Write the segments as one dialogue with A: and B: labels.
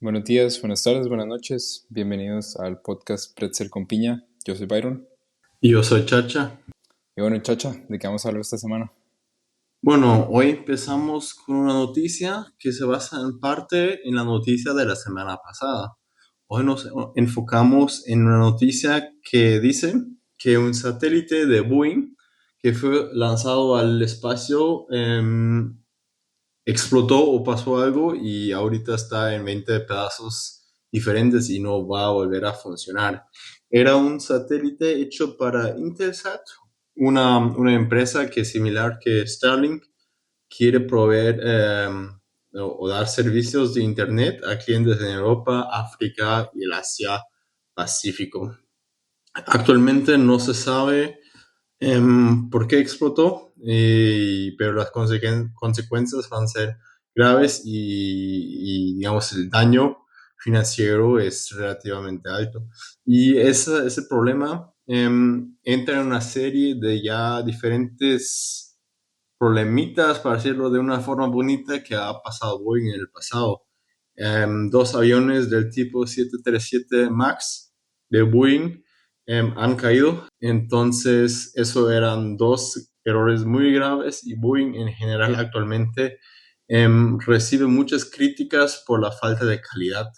A: Buenos días, buenas tardes, buenas noches. Bienvenidos al podcast Pretzel con Piña. Yo soy Byron.
B: Y yo soy Chacha.
A: Y bueno, chacha, ¿de qué vamos a hablar esta semana?
B: Bueno, hoy empezamos con una noticia que se basa en parte en la noticia de la semana pasada. Hoy nos enfocamos en una noticia que dice que un satélite de Boeing que fue lanzado al espacio explotó o pasó algo y ahorita está en 20 pedazos diferentes y no va a volver a funcionar. Era un satélite hecho para Intelsat, una empresa que es similar que Starlink quiere proveer o dar servicios de Internet a clientes en Europa, África y el Asia Pacífico. Actualmente no se sabe por qué explotó, pero las consecuencias van a ser graves digamos, el daño financiero es relativamente alto. Y ese problema entra en una serie de ya diferentes problemitas, para decirlo de una forma bonita, que ha pasado Boeing en el pasado. Dos aviones del tipo 737 MAX de Boeing han caído. Entonces, eso eran dos errores muy graves y Boeing en general actualmente recibe muchas críticas por la falta de calidad.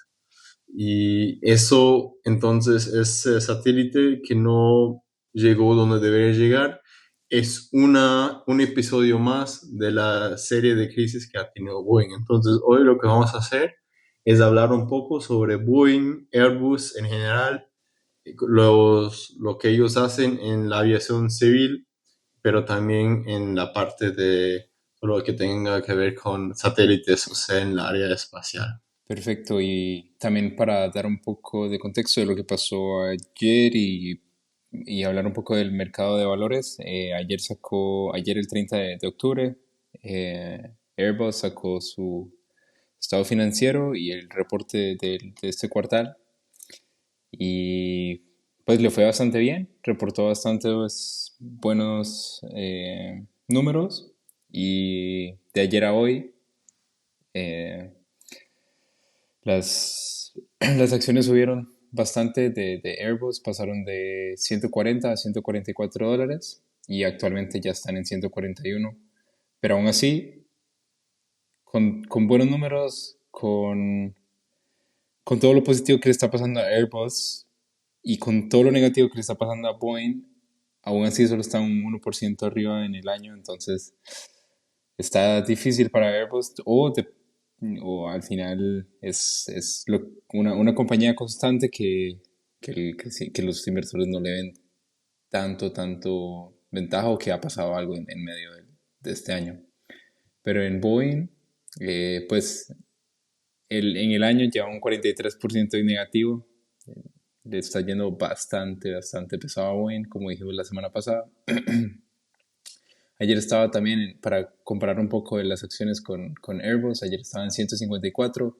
B: Y eso, entonces, ese satélite que no llegó donde debería llegar es un episodio más de la serie de crisis que ha tenido Boeing. Entonces, hoy lo que vamos a hacer es hablar un poco sobre Boeing, Airbus en general, lo que ellos hacen en la aviación civil, pero también en la parte de lo que tenga que ver con satélites, o sea, en la área espacial.
A: Perfecto, y también para dar un poco de contexto de lo que pasó ayer y hablar un poco del mercado de valores. Ayer el 30 de octubre, Airbus sacó su estado financiero y el reporte de este cuartal. Y pues le fue bastante bien, reportó bastante buenos números y de ayer a hoy eh, las acciones subieron bastante de Airbus, pasaron de 140 a $144 y actualmente ya están en 141, pero aún así, con buenos números, con todo lo positivo que le está pasando a Airbus y con todo lo negativo que le está pasando a Boeing, aún así solo está un 1% arriba en el año, entonces está difícil para Airbus o al final una compañía constante que los inversores no le ven tanto ventaja o que ha pasado algo en medio de este año. Pero en Boeing, pues en el año lleva un 43% de negativo. Le está yendo bastante pesado a Boeing, como dijimos la semana pasada. Ayer estaba también, para comparar un poco de las acciones con Airbus, ayer estaba en 154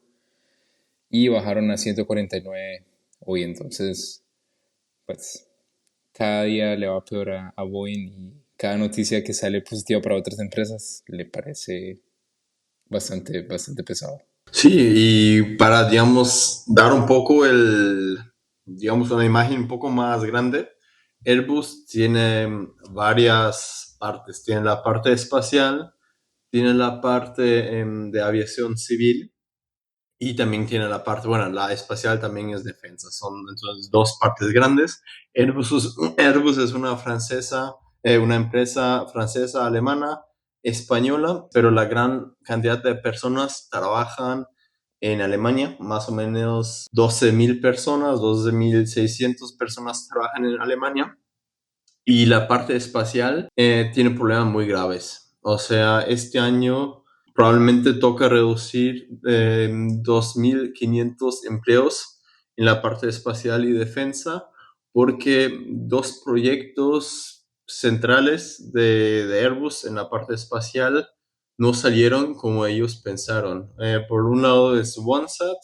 A: y bajaron a 149 hoy. Entonces, pues cada día le va peor a Boeing y cada noticia que sale positiva para otras empresas le parece bastante pesado.
B: Sí, y para, digamos, dar un poco digamos, una imagen un poco más grande, Airbus tiene varias partes. Tiene la parte espacial, tiene la parte de aviación civil y también tiene la parte, bueno, la espacial también es defensa. Son entonces dos partes grandes. Airbus es una empresa francesa, alemana, española, pero la gran cantidad de personas trabajan en Alemania, más o menos 12.000 personas, 12.600 personas trabajan en Alemania. Y la parte espacial tiene problemas muy graves. O sea, este año probablemente toca reducir 2.500 empleos en la parte espacial y defensa porque dos proyectos centrales de Airbus en la parte espacial no salieron como ellos pensaron. Por un lado es OneSat.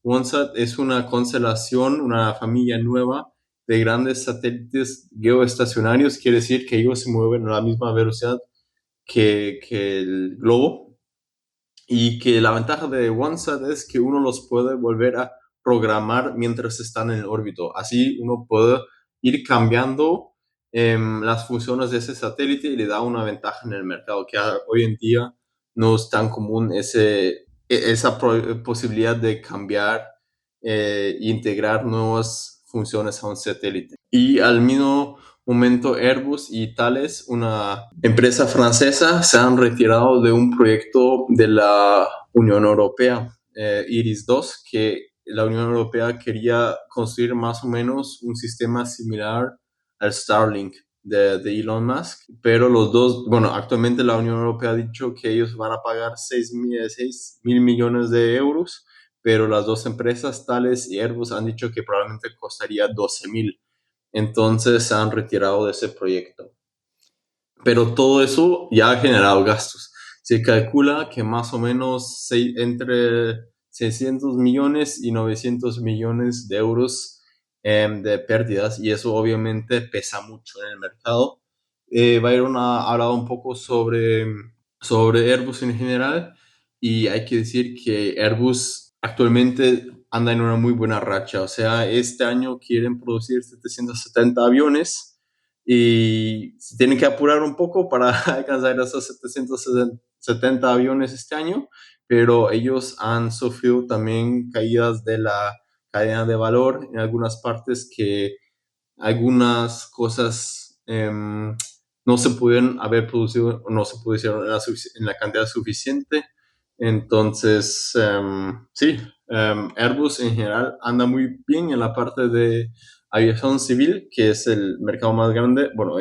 B: OneSat es una constelación, una familia nueva de grandes satélites geoestacionarios, quiere decir que ellos se mueven a la misma velocidad que el globo. y que la ventaja de OneSat es que uno los puede volver a programar mientras están en el órbito. Así uno puede ir cambiando las funciones de ese satélite y le da una ventaja en el mercado, que hoy en día no es tan común esa posibilidad de cambiar e integrar nuevas funciones a un satélite. Y al mismo momento Airbus y Thales, una empresa francesa, se han retirado de un proyecto de la Unión Europea, IRIS-2, que la Unión Europea quería construir más o menos un sistema similar al Starlink de Elon Musk, pero los dos, bueno, actualmente la Unión Europea ha dicho que ellos van a pagar 6.000 millones de euros, pero las dos empresas, Thales y Airbus, han dicho que probablemente costaría 12.000. Entonces se han retirado de ese proyecto. Pero todo eso ya ha generado gastos. Se calcula que más o menos entre 600 millones y 900 millones de euros de pérdidas, y eso obviamente pesa mucho en el mercado. Byron ha hablado un poco sobre Airbus en general, y hay que decir que Airbus actualmente anda en una muy buena racha. O sea, este año quieren producir 770 aviones y se tienen que apurar un poco para alcanzar esos 770 aviones este año, pero ellos han sufrido también caídas de la cadena de valor en algunas partes, que algunas cosas no se pudieron haber producido, no se pudieron en la cantidad suficiente. Entonces, sí, Airbus en general anda muy bien en la parte de aviación civil, que es el mercado más grande, bueno,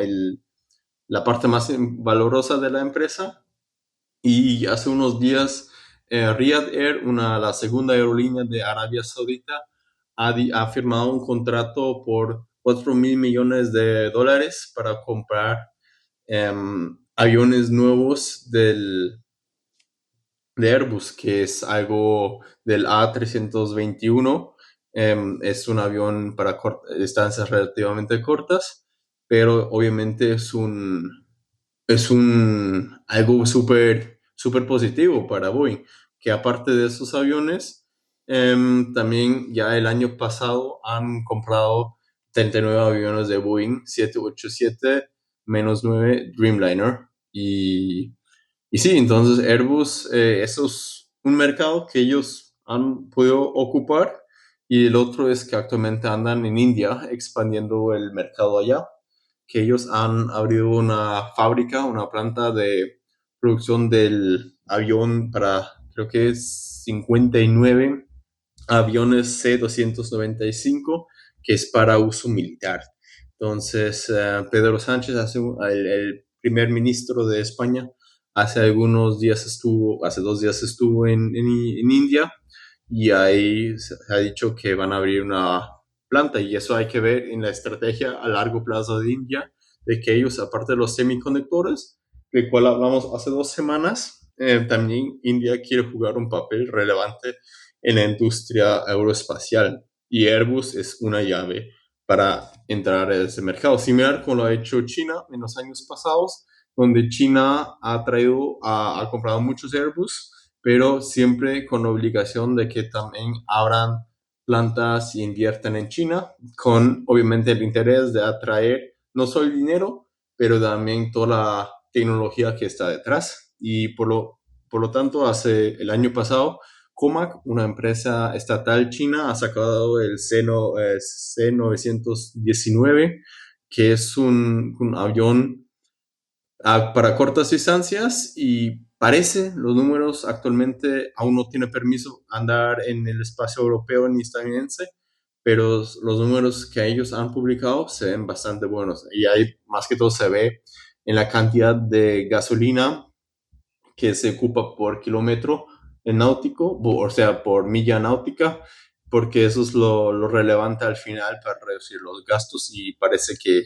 B: la parte más valorosa de la empresa. Y hace unos días, Riyadh Air, la segunda aerolínea de Arabia Saudita, ha firmado un contrato por 4.000 millones de dólares para comprar aviones nuevos de Airbus, que es algo del A321. Es un avión para distancias relativamente cortas, pero obviamente es un algo súper súper positivo para Boeing, que aparte de esos aviones, también ya el año pasado han comprado 39 aviones de Boeing 787-9 Dreamliner. Y sí, entonces Airbus, eso es un mercado que ellos han podido ocupar, y el otro es que actualmente andan en India expandiendo el mercado allá, que ellos han abrido una fábrica, una planta de producción del avión para, creo que es 59 aviones C-295, que es para uso militar. Entonces, Pedro Sánchez, el primer ministro de España, hace 2 días estuvo en India, y ahí se ha dicho que van a abrir una planta, y eso hay que ver en la estrategia a largo plazo de India, de que ellos, aparte de los semiconductores, del cual hablamos hace 2 semanas, también India quiere jugar un papel relevante en la industria aeroespacial, y Airbus es una llave para entrar a ese mercado, similar como lo ha hecho China en los años pasados, donde China ha comprado muchos Airbus, pero siempre con la obligación de que también abran plantas y inviertan en China, con obviamente el interés de atraer no solo el dinero, pero también toda la tecnología que está detrás. Y por lo tanto, hace el año pasado, Comac, una empresa estatal china, ha sacado el C919, que es un avión para cortas distancias, y parece, los números actualmente aún no tiene permiso andar en el espacio europeo ni estadounidense, pero los números que ellos han publicado se ven bastante buenos, y ahí más que todo se ve en la cantidad de gasolina que se ocupa por kilómetro en náutico, o sea, por milla náutica, porque eso es lo relevante al final para reducir los gastos, y parece que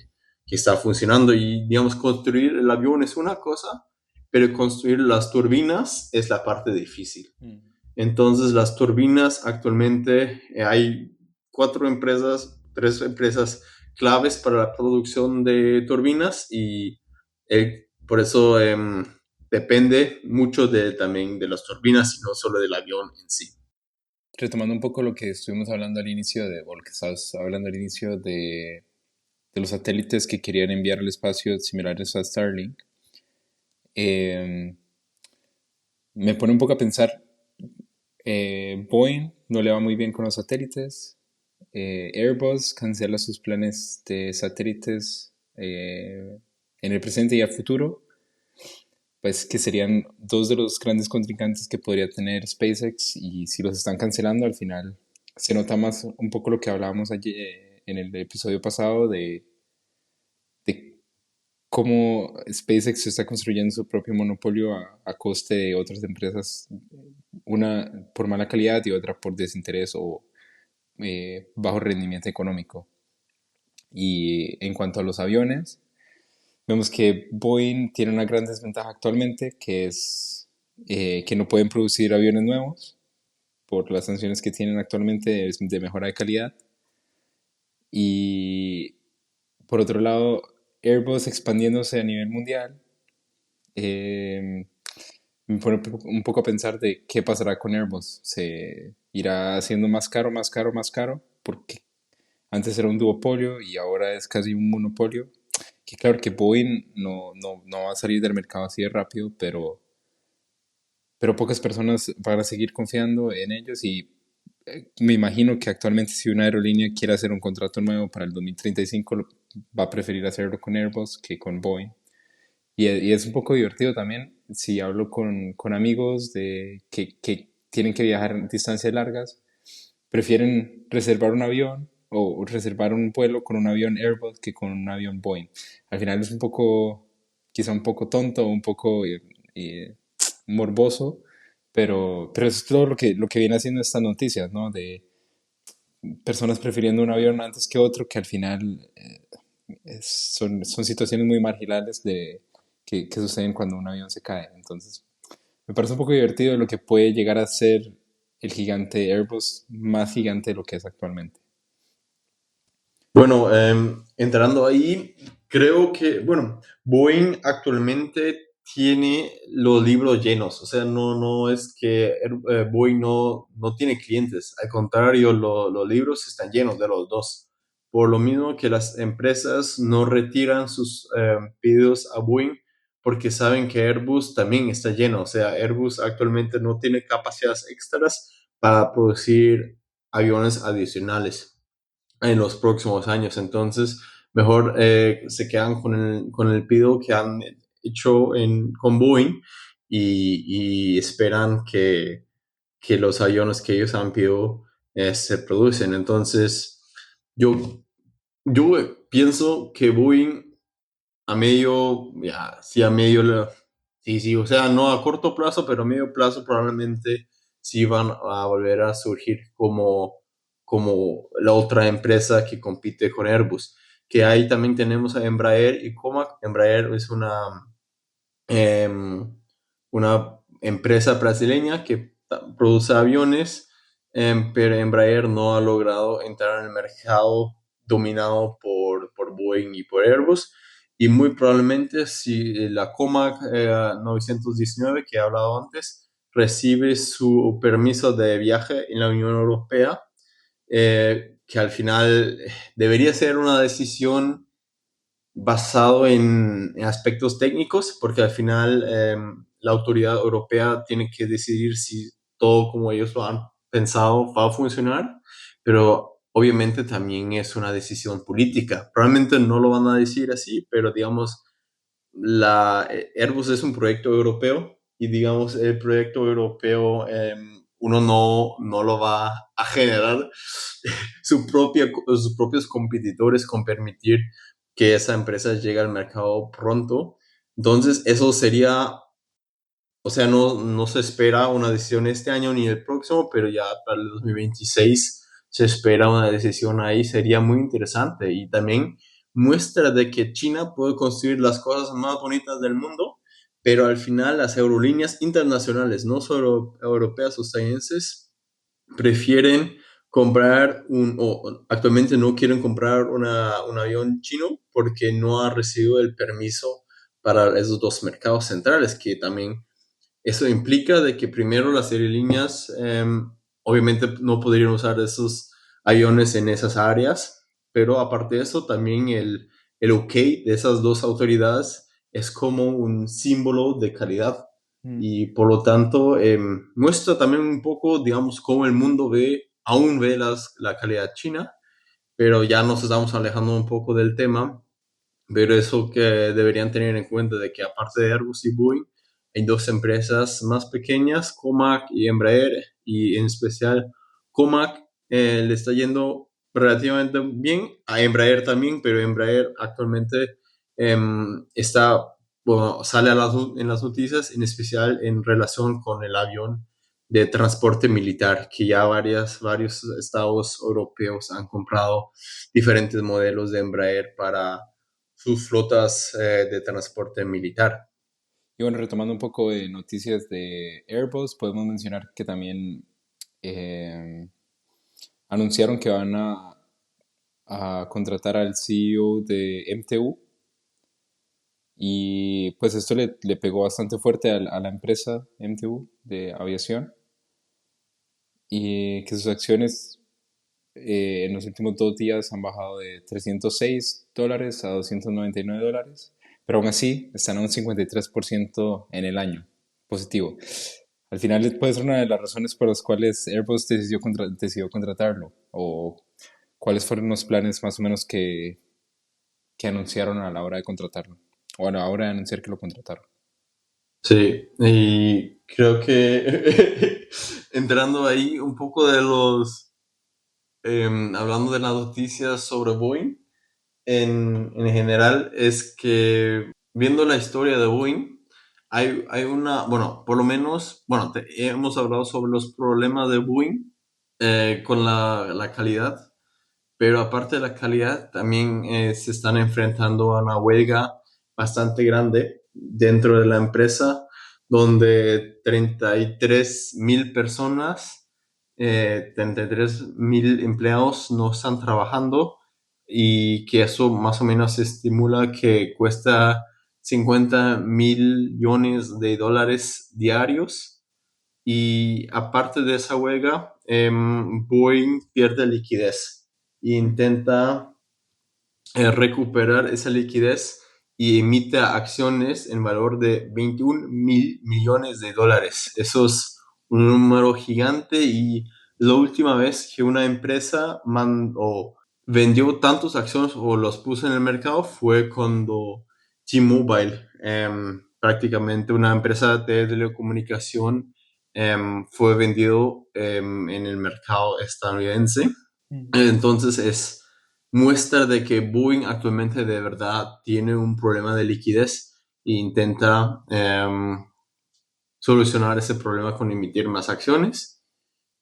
B: está funcionando. Y digamos, construir el avión es una cosa, pero construir las turbinas es la parte difícil.
A: Mm.
B: Entonces, las turbinas actualmente, hay 4 empresas, 3 empresas claves para la producción de turbinas, y por eso depende mucho también de las turbinas y no solo del avión en sí.
A: Retomando un poco lo que estuvimos hablando al inicio o lo que estabas hablando al inicio de los satélites que querían enviar al espacio similares a Starlink, eh, me pone un poco a pensar, Boeing no le va muy bien con los satélites, Airbus cancela sus planes de satélites en el presente y a futuro, pues que serían dos de los grandes contrincantes que podría tener SpaceX, y si los están cancelando al final se nota más un poco lo que hablábamos ayer, en el episodio pasado de cómo SpaceX está construyendo su propio monopolio a coste de otras empresas, una por mala calidad y otra por desinterés o bajo rendimiento económico. Y en cuanto a los aviones, vemos que Boeing tiene una gran desventaja actualmente, que es que no pueden producir aviones nuevos por las sanciones que tienen actualmente de mejora de calidad. Y por otro lado, Airbus expandiéndose a nivel mundial, eh, me pone un poco a pensar de qué pasará con Airbus. ¿Se irá haciendo más caro, más caro, más caro? Porque antes era un duopolio y ahora es casi un monopolio. Que claro que Boeing no va a salir del mercado así de rápido, pero pocas personas van a seguir confiando en ellos, y me imagino que actualmente si una aerolínea quiere hacer un contrato nuevo para el 2035 va a preferir hacerlo con Airbus que con Boeing. Y es un poco divertido también si hablo con amigos que tienen que viajar distancias largas, prefieren reservar un avión o reservar un vuelo con un avión Airbus que con un avión Boeing. Al final es un poco, quizá un poco tonto, un poco morboso, pero es todo lo que viene haciendo estas noticias, ¿no? De personas prefiriendo un avión antes que otro, que al final son situaciones muy marginales que suceden cuando un avión se cae. Entonces, me parece un poco divertido lo que puede llegar a ser el gigante Airbus, más gigante de lo que es actualmente.
B: Bueno, entrando ahí, creo que, bueno, Boeing actualmente tiene los libros llenos, o sea, no es que Boeing no tiene clientes, al contrario, los libros están llenos de los dos. Por lo mismo que las empresas no retiran sus pedidos a Boeing porque saben que Airbus también está lleno, o sea, Airbus actualmente no tiene capacidades extras para producir aviones adicionales en los próximos años. Entonces, mejor se quedan con el pedido que han hecho con Boeing y esperan que los aviones que ellos han pedido se producen. Entonces, yo, yo pienso que Boeing a medio, ya, sí, a medio, sí, sí, o sea, no a corto plazo, pero a medio plazo probablemente sí van a volver a surgir como la otra empresa que compite con Airbus. Que ahí también tenemos a Embraer y Comac. Embraer es em, una empresa brasileña que produce aviones, pero Embraer no ha logrado entrar en el mercado dominado por Boeing y por Airbus. Y muy probablemente si la Comac 919 que he hablado antes recibe su permiso de viaje en la Unión Europea, que al final debería ser una decisión basado en aspectos técnicos, porque al final la autoridad europea tiene que decidir si todo como ellos lo han pensado va a funcionar, pero obviamente también es una decisión política. Probablemente no lo van a decir así, pero digamos, Airbus es un proyecto europeo y digamos, el proyecto europeo uno no lo va a generar sus propios competidores con permitir que esa empresa llegue al mercado pronto. Entonces, eso sería, o sea, no se espera una decisión este año ni el próximo, pero ya para el 2026 se espera una decisión ahí. Sería muy interesante y también muestra de que China puede construir las cosas más bonitas del mundo, pero al final las aerolíneas internacionales, no solo europeas o estadounidenses, prefieren comprar o actualmente no quieren comprar un avión chino porque no ha recibido el permiso para esos dos mercados centrales, que también eso implica de que primero las aerolíneas obviamente no podrían usar esos aviones en esas áreas, pero aparte de eso también el OK de esas dos autoridades es como un símbolo de calidad
A: Mm.
B: y por lo tanto muestra también un poco, digamos, cómo el mundo aún ve la calidad china, pero ya nos estamos alejando un poco del tema, pero eso que deberían tener en cuenta de que aparte de Airbus y Boeing, hay dos empresas más pequeñas, Comac y Embraer, y en especial Comac le está yendo relativamente bien, a Embraer también, pero Embraer actualmente está, bueno, sale en las noticias, en especial en relación con el avión de transporte militar, que ya varios estados europeos han comprado diferentes modelos de Embraer para sus flotas de transporte militar.
A: Y bueno, retomando un poco de noticias de Airbus, podemos mencionar que también eh, anunciaron que van a contratar al CEO de MTU y pues esto le pegó bastante fuerte a la empresa MTU de aviación y que sus acciones en los últimos 2 días han bajado de $306 a $299, pero aún así están a un 53% en el año positivo. Al final puede ser una de las razones por las cuales Airbus decidió contratarlo, o cuáles fueron los planes más o menos que anunciaron a la hora de contratarlo, o a la hora de anunciar que lo contrataron.
B: Sí, y creo que entrando ahí un poco hablando de las noticias sobre Boeing, en general es que viendo la historia de Boeing, hay una, bueno, por lo menos, bueno, hemos hablado sobre los problemas de Boeing con la calidad, pero aparte de la calidad, también se están enfrentando a una huelga bastante grande dentro de la empresa, donde 33,000 personas, 33,000 empleados no están trabajando y que eso más o menos estimula que cuesta 50 millones de dólares diarios. Y aparte de esa huelga, Boeing pierde liquidez e intenta recuperar esa liquidez y emite acciones en valor de 21,000 millones de dólares. Eso es un número gigante y la última vez que una empresa vendió tantas acciones o los puso en el mercado fue cuando T-Mobile, prácticamente una empresa de telecomunicación, fue vendido en el mercado estadounidense.
A: Mm.
B: Entonces es muestra de que Boeing actualmente de verdad tiene un problema de liquidez e intenta solucionar ese problema con emitir más acciones.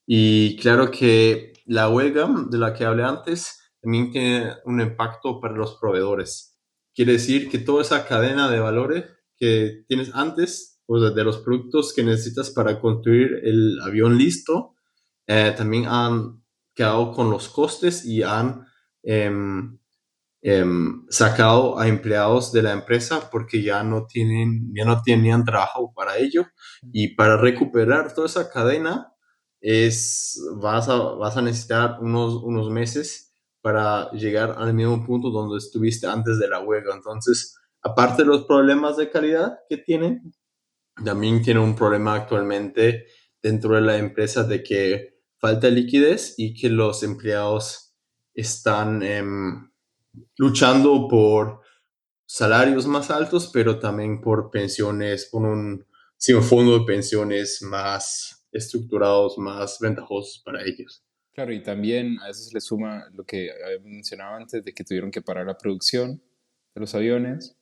B: Y claro que la huelga de la que hablé antes también tiene un impacto para los proveedores. Quiere decir que toda esa cadena de valores que tienes antes, o sea, de los productos que necesitas para construir el avión listo, también han quedado con los costes y han em, sacado a empleados de la empresa porque ya no tenían trabajo para ello. Y para recuperar toda esa cadena vas a necesitar unos meses para llegar al mismo punto donde estuviste antes de la huelga. Entonces, aparte de los problemas de calidad que tienen, también tiene un problema actualmente dentro de la empresa de que falta liquidez y que los empleados están luchando por salarios más altos, pero también por pensiones, sí, un fondo de pensiones más estructurados, más ventajosos para ellos.
A: Claro, y también a eso se le suma lo que habíamos mencionado antes de que tuvieron que parar la producción de los aviones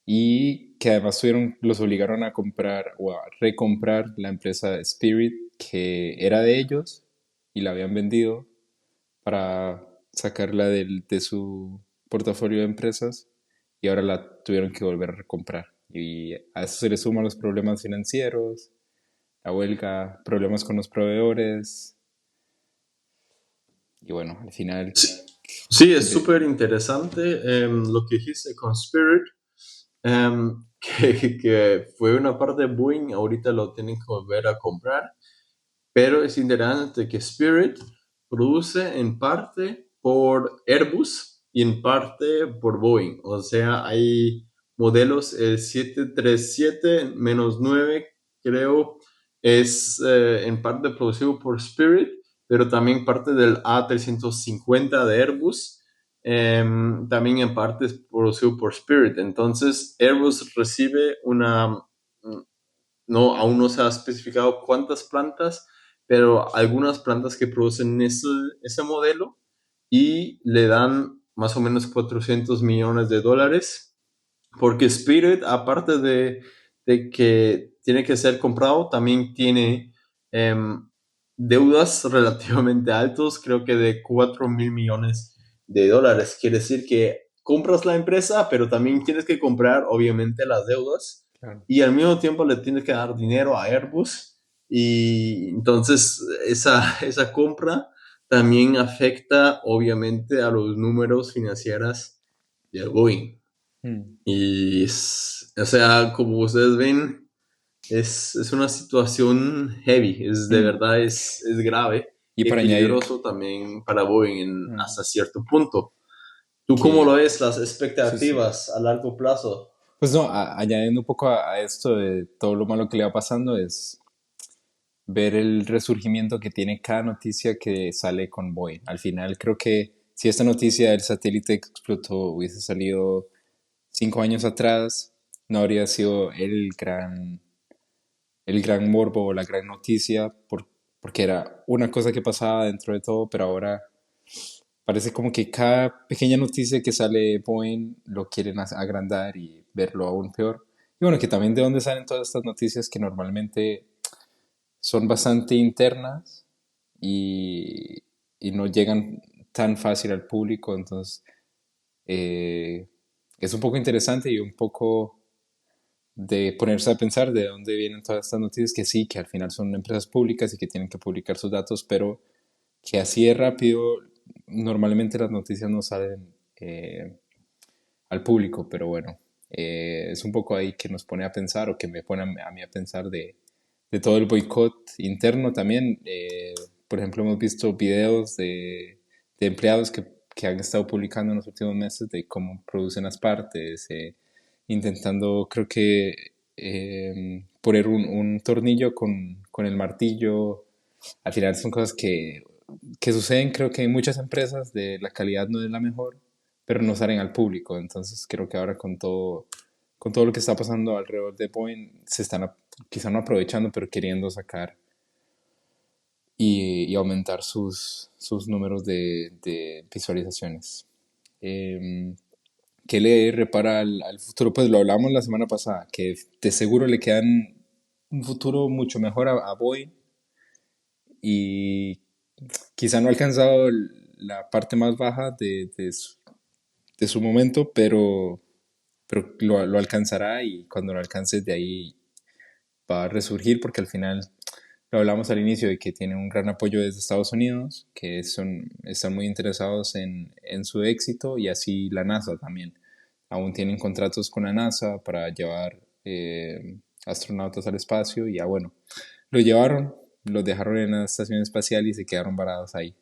A: y que además los obligaron a comprar o a recomprar la empresa Spirit que era de ellos y la habían vendido para sacarla de su portafolio de empresas y ahora la tuvieron que volver a recomprar. Y a eso se le suman los problemas financieros, la huelga, problemas con los proveedores y bueno, al final
B: Sí, sí, es
A: de-
B: súper interesante lo que dijiste con Spirit. que fue una parte de Boeing, ahorita lo tienen que volver a comprar, pero es interesante que Spirit produce en parte por Airbus y en parte por Boeing. O sea, hay modelos, el 737-9, creo, es en parte producido por Spirit, pero también parte del A350 de Airbus. También en parte es producido por Spirit. Entonces, Airbus recibe no, aún no se ha especificado cuántas plantas, pero algunas plantas que producen ese modelo y le dan más o menos 400 millones de dólares, porque Spirit, aparte de que tiene que ser comprado, también tiene deudas relativamente altos, creo que de 4.000 millones de dólares. Quiere decir que compras la empresa, pero también tienes que comprar, obviamente, las deudas
A: Claro.
B: y al mismo tiempo le tienes que dar dinero a Airbus y entonces esa compra también afecta obviamente a los números financieros de Boeing.
A: Mm.
B: Y o sea, como ustedes ven, es una situación heavy, de
A: Mm.
B: verdad es grave
A: Y
B: y
A: para añadir,
B: peligroso también para Boeing
A: mm,
B: hasta cierto punto. ¿Tú cómo lo
A: que
B: ves, las
A: sí, sí.
B: expectativas a largo plazo?
A: Pues no, añadiendo un poco a esto de todo lo malo que le va pasando, es ver el resurgimiento que tiene cada noticia que sale con Boeing. Al final creo que si esta noticia del satélite que explotó hubiese salido 5 años atrás, no habría sido el gran morbo o la gran noticia, porque era una cosa que pasaba dentro de todo, pero ahora parece como que cada pequeña noticia que sale Boeing lo quieren agrandar y verlo aún peor. Y bueno, que también de dónde salen todas estas noticias que normalmente son bastante internas y, y no llegan tan fácil al público, entonces eh, es un poco interesante y un poco de ponerse a pensar de dónde vienen todas estas noticias, que sí, que al final son empresas públicas y que tienen que publicar sus datos, pero que así de rápido, normalmente las noticias no salen al público, pero bueno, es un poco ahí que nos pone a pensar o que me pone a mí a pensar de todo el boicot interno también. Por ejemplo, hemos visto videos de empleados que han estado publicando en los últimos meses de cómo producen las partes, intentando, creo que, poner un tornillo con el martillo. Al final son cosas que suceden, creo que en muchas empresas de la calidad no es la mejor, pero no salen al público. Entonces creo que ahora con todo lo que está pasando alrededor de Boeing, se están quizá no aprovechando, pero queriendo sacar y aumentar sus números de visualizaciones. Eh, ¿Qué le repara al futuro? Pues lo hablamos la semana pasada, que de seguro le quedan un futuro mucho mejor a Boeing y quizá no ha alcanzado la parte más baja de su momento, pero lo alcanzará y cuando lo alcance de ahí va a resurgir porque al final lo hablamos al inicio de que tiene un gran apoyo desde Estados Unidos, que están muy interesados en su éxito y así la NASA también. Aún tienen contratos con la NASA para llevar astronautas al espacio y ya bueno, lo llevaron, los dejaron en la estación espacial y se quedaron varados ahí.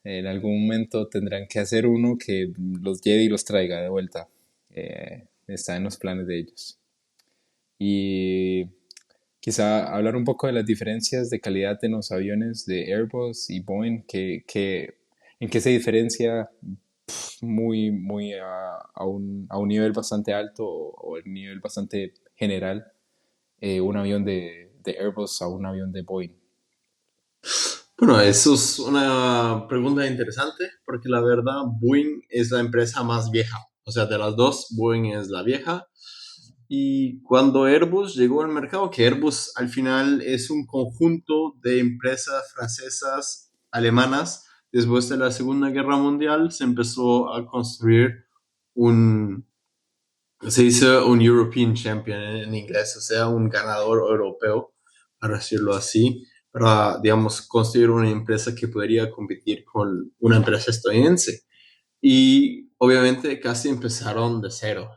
A: En algún momento tendrán que hacer uno que los lleve y los traiga de vuelta. Está en los planes de ellos. Y quizá hablar un poco de las diferencias de calidad en los aviones de Airbus y Boeing, en qué se diferencia muy a un nivel bastante alto o el nivel bastante general un avión de Airbus a un avión de Boeing.
B: Bueno, eso es una pregunta interesante porque la verdad Boeing es la empresa más vieja. O sea, de las dos, Boeing es la vieja. Y cuando Airbus llegó al mercado, que Airbus al final es un conjunto de empresas francesas, alemanas, después de la Segunda Guerra Mundial se empezó a construir un, se dice un European Champion en inglés, o sea, un ganador europeo, para decirlo así, para, digamos, construir una empresa que podría competir con una empresa estadounidense. Y obviamente casi empezaron de cero.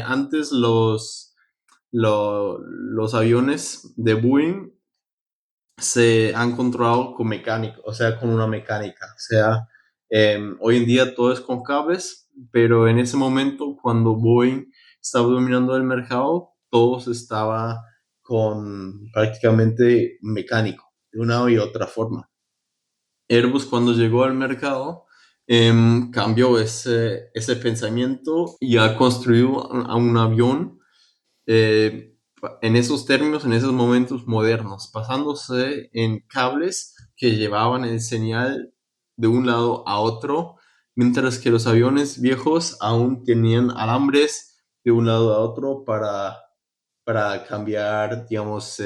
B: Antes los aviones de Boeing se han controlado con mecánica, o sea, con una mecánica. O sea, hoy en día todo es con cables, pero en ese momento, cuando Boeing estaba dominando el mercado, todo se estaba con prácticamente mecánico, de una y otra forma. Airbus, cuando llegó al mercado, cambió ese pensamiento y ha construido a un avión eh, en esos términos, en esos momentos modernos, basándose en cables que llevaban el señal de un lado a otro, mientras que los aviones viejos aún tenían alambres de un lado a otro para cambiar, digamos,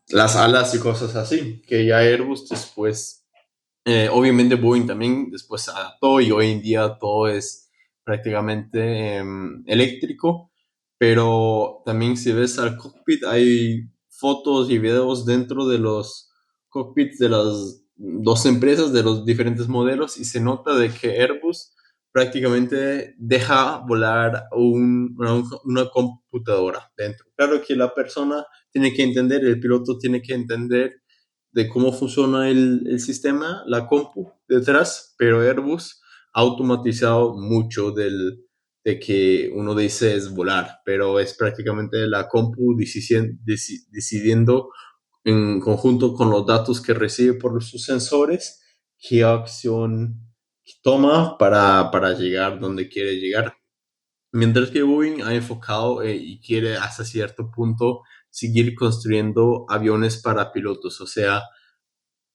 B: las alas y cosas así, que ya Airbus después obviamente Boeing también después se adaptó y hoy en día todo es prácticamente eléctrico, pero también si ves al cockpit hay fotos y videos dentro de los cockpits de las dos empresas, de los diferentes modelos y se nota de que Airbus prácticamente deja volar una computadora dentro. Claro que la persona tiene que entender, el piloto tiene que entender de cómo funciona el sistema, la compu detrás, pero Airbus ha automatizado mucho de que uno dice es volar, pero es prácticamente la compu decidiendo en conjunto con los datos que recibe por sus sensores qué acción toma para llegar donde quiere llegar. Mientras que Boeing ha enfocado y quiere hasta cierto punto seguir construyendo aviones para pilotos, o sea,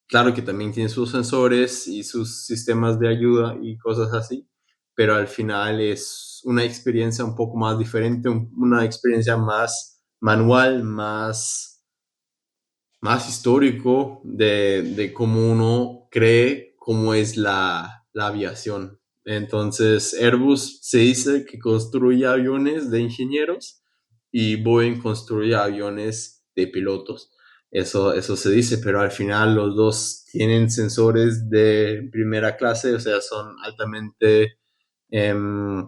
B: claro que también tiene sus sensores y sus sistemas de ayuda y cosas así, pero al final es una experiencia un poco más diferente, una experiencia más manual, más histórico de cómo uno cree cómo es la aviación. Entonces, Airbus se dice que construye aviones de ingenieros y Boeing construye aviones de pilotos. Eso se dice, pero al final los dos tienen sensores de primera clase, o sea, son altamente em,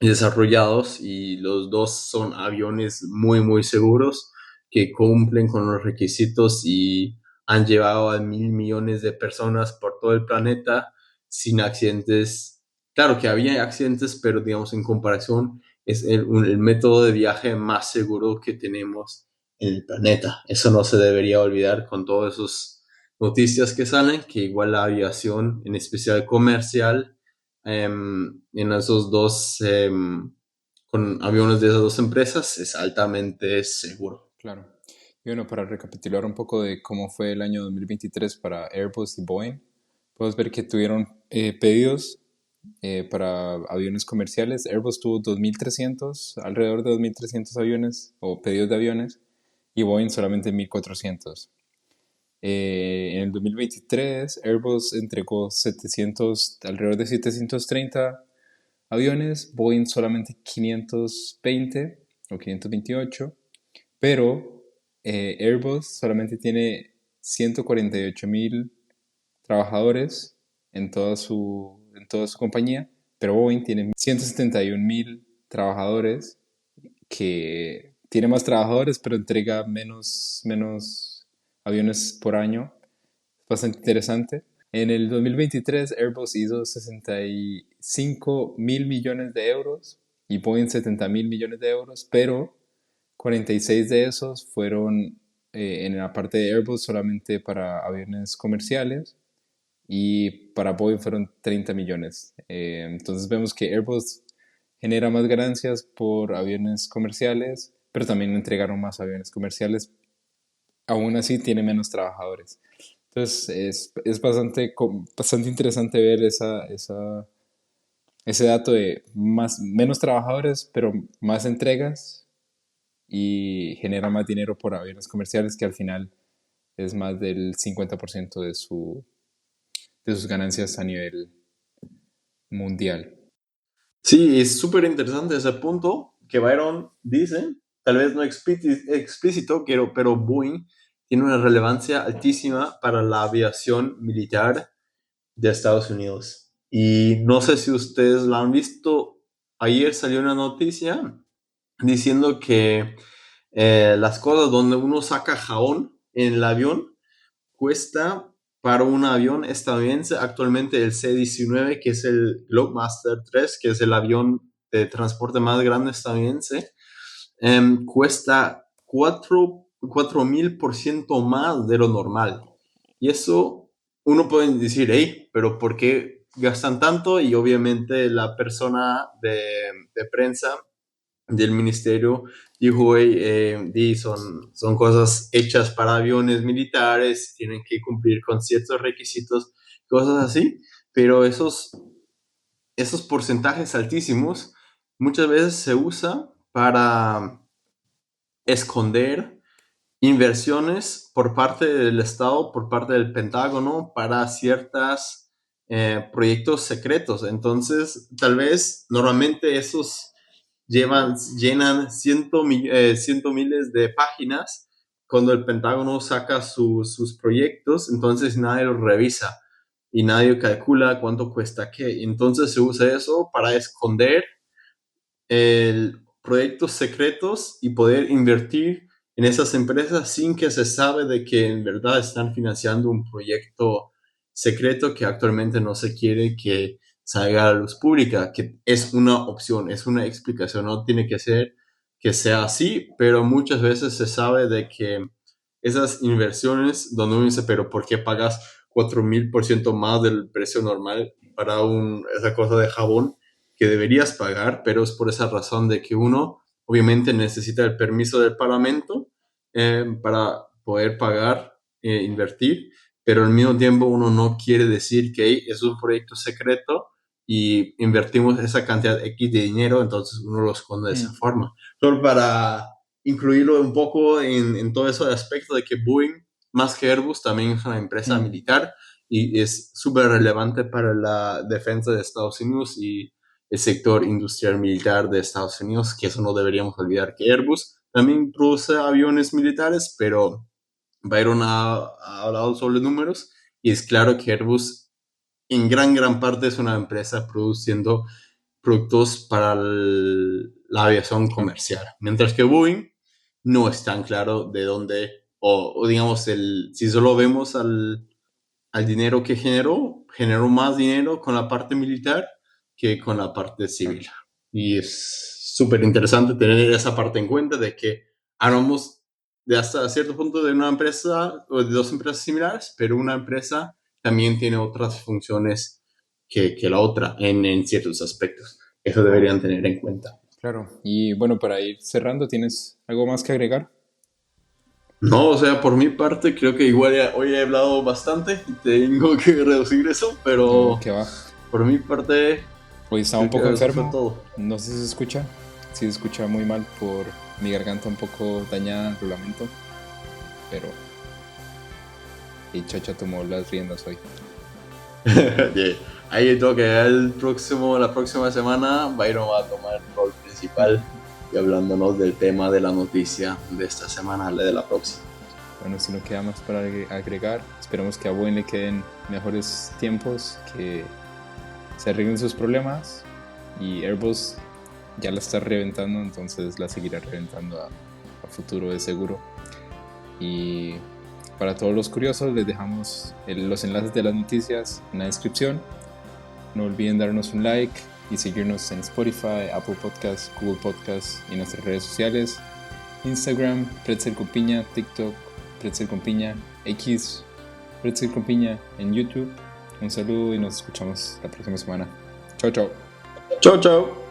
B: desarrollados y los dos son aviones muy, muy seguros que cumplen con los requisitos y han llevado a 1.000 millones de personas por todo el planeta sin accidentes. Claro que había accidentes, pero digamos en comparación es el método de viaje más seguro que tenemos en el planeta. Eso no se debería olvidar con todas esas noticias que salen, que igual la aviación, en especial comercial, en esos dos, con aviones de esas dos empresas, es altamente seguro.
A: Claro. Y bueno, para recapitular un poco de cómo fue el año 2023 para Airbus y Boeing, podemos ver que tuvieron pedidos para aviones comerciales. Airbus tuvo 2.300, alrededor de 2.300 aviones o pedidos de aviones, y Boeing solamente 1.400. En el 2023, Airbus entregó 700, alrededor de 730 aviones, Boeing solamente 520 o 528, pero Airbus solamente tiene 148.000 trabajadores en toda su compañía, pero Boeing tiene 171.000 trabajadores, que tiene más trabajadores, pero entrega menos aviones por año. Bastante interesante. En el 2023, Airbus hizo 65.000 millones de euros y Boeing 70.000 millones de euros, pero 46 de esos fueron en la parte de Airbus solamente para aviones comerciales y para Boeing fueron 30 millones. Entonces vemos que Airbus genera más ganancias por aviones comerciales, pero también entregaron más aviones comerciales. Aún así tiene menos trabajadores. Entonces es bastante interesante ver ese dato de menos trabajadores, pero más entregas y genera más dinero por aviones comerciales, que al final es más del 50% de sus ganancias a nivel mundial.
B: Sí, es súper interesante ese punto que Byron dice, tal vez no explícito, pero Boeing tiene una relevancia altísima para la aviación militar de Estados Unidos. Y no sé si ustedes la han visto, ayer salió una noticia diciendo que las cosas donde uno saca jabón en el avión cuesta para un avión estadounidense actualmente el C-19, que es el Globemaster 3, que es el avión de transporte más grande estadounidense, cuesta 4,000% más de lo normal. Y eso uno puede decir, hey, pero ¿por qué gastan tanto? Y obviamente la persona de prensa del ministerio dijo, hey, son cosas hechas para aviones militares, tienen que cumplir con ciertos requisitos, cosas así, pero esos porcentajes altísimos muchas veces se usa para esconder inversiones por parte del Estado, por parte del Pentágono, para ciertos proyectos secretos. Entonces, tal vez normalmente esos llenan ciento miles de páginas cuando el Pentágono saca sus proyectos, entonces nadie los revisa y nadie calcula cuánto cuesta qué. Entonces se usa eso para esconder proyectos secretos y poder invertir en esas empresas sin que se sabe de que en verdad están financiando un proyecto secreto que actualmente no se quiere que salga a la luz pública, que es una opción, es una explicación, no tiene que ser que sea así, pero muchas veces se sabe de que esas inversiones donde uno dice, pero ¿por qué pagas 4,000% más del precio normal para esa cosa de jabón que deberías pagar? Pero es por esa razón de que uno obviamente necesita el permiso del Parlamento para poder pagar, invertir, pero al mismo tiempo uno no quiere decir que hey, es un proyecto secreto y invertimos esa cantidad X de dinero, entonces uno lo esconde de esa
A: Mm,
B: forma. Solo para incluirlo un poco en todo ese aspecto de que Boeing, más que Airbus, también es una empresa
A: mm,
B: militar y es súper relevante para la defensa de Estados Unidos y el sector industrial militar de Estados Unidos, que eso no deberíamos olvidar, que Airbus también produce aviones militares, pero Byron ha hablado sobre números y es claro que Airbus en gran parte es una empresa produciendo productos para la aviación
A: claro.
B: comercial, mientras que Boeing no es tan claro de dónde, o digamos, si solo vemos al dinero que generó más dinero con la parte militar que con la parte
A: Claro.
B: civil. Y es súper interesante tener esa parte en cuenta de que hablamos de hasta cierto punto de una empresa o de dos empresas similares, pero una empresa también tiene otras funciones que la otra en ciertos aspectos. Eso deberían tener en cuenta.
A: Claro. Y bueno, para ir cerrando, ¿tienes algo más que agregar?
B: No, o sea, por mi parte creo que igual hoy he hablado bastante y tengo que reducir eso,
A: No,
B: pero
A: que va.
B: por mi parte
A: Hoy estaba un
B: creo
A: poco
B: que eso fue
A: enfermo.
B: todo.
A: No sé si se escucha. Si se escucha muy mal por mi garganta un poco dañada, lo lamento. Pero y Chacha tomó las riendas hoy.
B: Yeah. Ahí tengo que la próxima semana, Byron va a tomar el rol principal y hablándonos del tema de la noticia de esta semana, la de la próxima.
A: Bueno, si no queda más para agregar, esperemos que a Buen le queden mejores tiempos, que se arreglen sus problemas y Airbus ya la está reventando, entonces la seguirá reventando a futuro de seguro. Y para todos los curiosos les dejamos los enlaces de las noticias en la descripción. No olviden darnos un like y seguirnos en Spotify, Apple Podcasts, Google Podcasts y nuestras redes sociales. Instagram, Pretzel con Piña, TikTok, Pretzel con Piña, X, Pretzel con Piña en YouTube. Un saludo y nos escuchamos la próxima semana. Chao, chao.
B: Chao, chao.